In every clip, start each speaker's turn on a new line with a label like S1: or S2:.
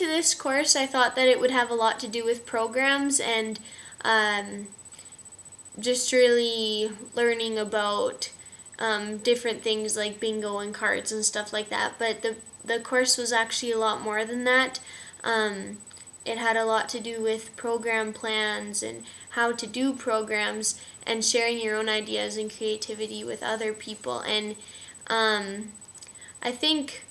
S1: into this course, I thought that it would have a lot to do with programs and just really learning about different things like bingo and cards and stuff like that. But the course was actually a lot more than that. It had a lot to do with program plans and how to do programs and sharing your own ideas and creativity with other people. And I think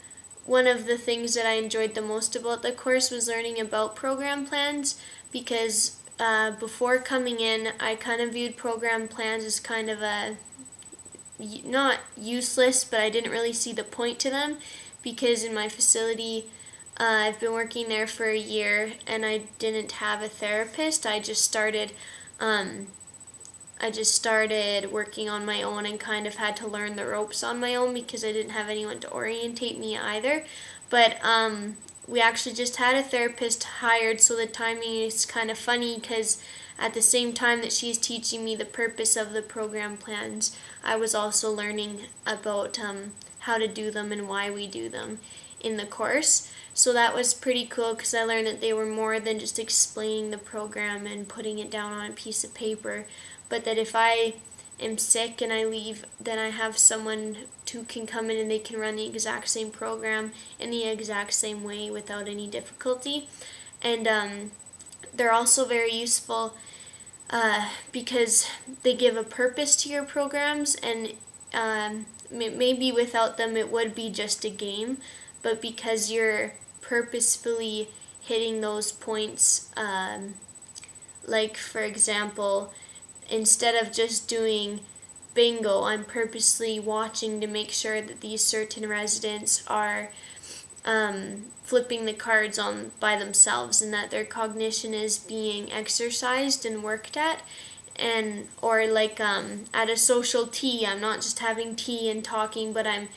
S1: one of the things that I enjoyed the most about the course was learning about program plans, because before coming in, I kind of viewed program plans as kind of not useless, but I didn't really see the point to them, because in my facility, I've been working there for a year and I didn't have a therapist. I just started working on my own and kind of had to learn the ropes on my own because I didn't have anyone to orientate me either. But we actually just had a therapist hired, so the timing is kind of funny because at the same time that she's teaching me the purpose of the program plans, I was also learning about how to do them and why we do them in the course. So that was pretty cool because I learned that they were more than just explaining the program and putting it down on a piece of paper, but that if I am sick and I leave, then I have someone who can come in and they can run the exact same program in the exact same way without any difficulty. And they're also very useful because they give a purpose to your programs, and maybe without them it would be just a game, but because you're purposefully hitting those points, like for example, instead of just doing bingo, I'm purposely watching to make sure that these certain residents are flipping the cards on by themselves and that their cognition is being exercised and worked at. And or like at a social tea, I'm not just having tea and talking, but I'm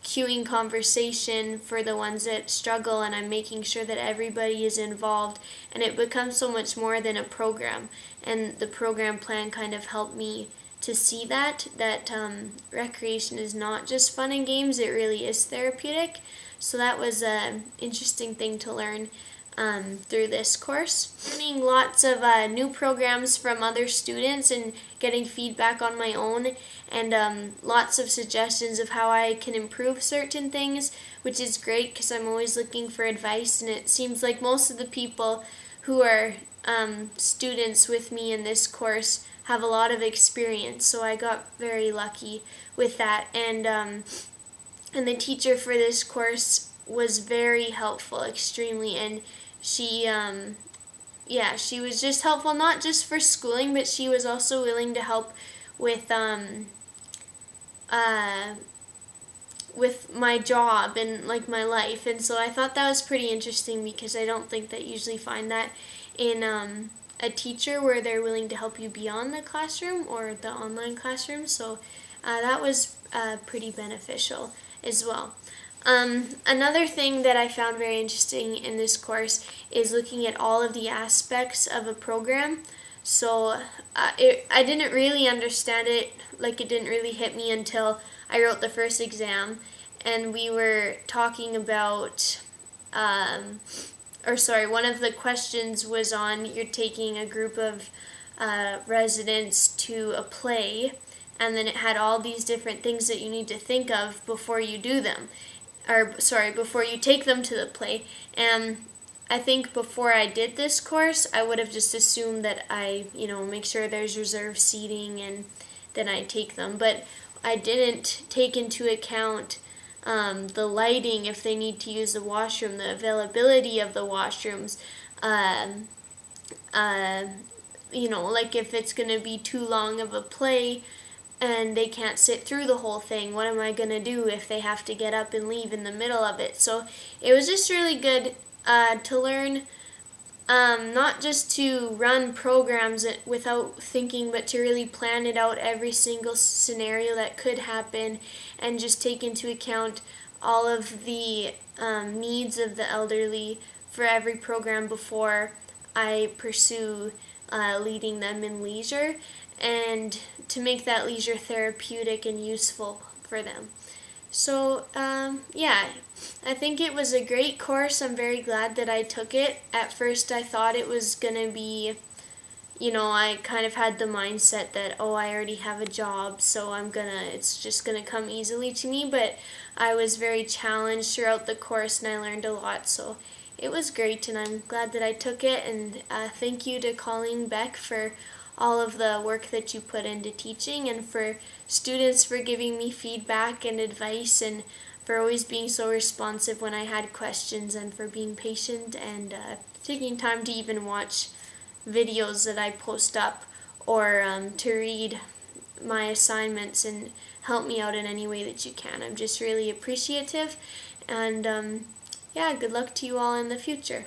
S1: cueing conversation for the ones that struggle, and I'm making sure that everybody is involved, and it becomes so much more than a program. And the program plan kind of helped me to see that recreation is not just fun and games, it really is therapeutic. So that was an interesting thing to learn through this course. Learning lots of new programs from other students and getting feedback on my own, and lots of suggestions of how I can improve certain things, which is great because I'm always looking for advice, and it seems like most of the people who are students with me in this course have a lot of experience, so I got very lucky with that. And the teacher for this course was very helpful, extremely, and she she was just helpful, not just for schooling, but she was also willing to help with my job and like my life. And so I thought that was pretty interesting because I don't think that you usually find that in a teacher where they're willing to help you beyond the classroom or the online classroom. So that was pretty beneficial as well. Another thing that I found very interesting in this course is looking at all of the aspects of a program. So I didn't really understand it, like it didn't really hit me until I wrote the first exam, and we were talking about, one of the questions was on you're taking a group of residents to a play, and then it had all these different things that you need to think of before you do them, before you take them to the play. And I think before I did this course, I would have just assumed that I, make sure there's reserved seating and then I take them. But I didn't take into account the lighting, if they need to use the washroom, the availability of the washrooms, like if it's going to be too long of a play and they can't sit through the whole thing, what am I going to do if they have to get up and leave in the middle of it? So it was just really good to learn, not just to run programs without thinking, but to really plan it out, every single scenario that could happen, and just take into account all of the needs of the elderly for every program before I pursue leading them in leisure, and to make that leisure therapeutic and useful for them. So, yeah, I think it was a great course. I'm very glad that I took it. At first, I thought it was going to be, I kind of had the mindset that, oh, I already have a job, so it's just gonna come easily to me. But I was very challenged throughout the course and I learned a lot. So it was great and I'm glad that I took it. And thank you to Colleen Beck for all of the work that you put into teaching, and for students for giving me feedback and advice, and for always being so responsive when I had questions, and for being patient and taking time to even watch videos that I post up, or to read my assignments and help me out in any way that you can. I'm just really appreciative, and yeah, good luck to you all in the future.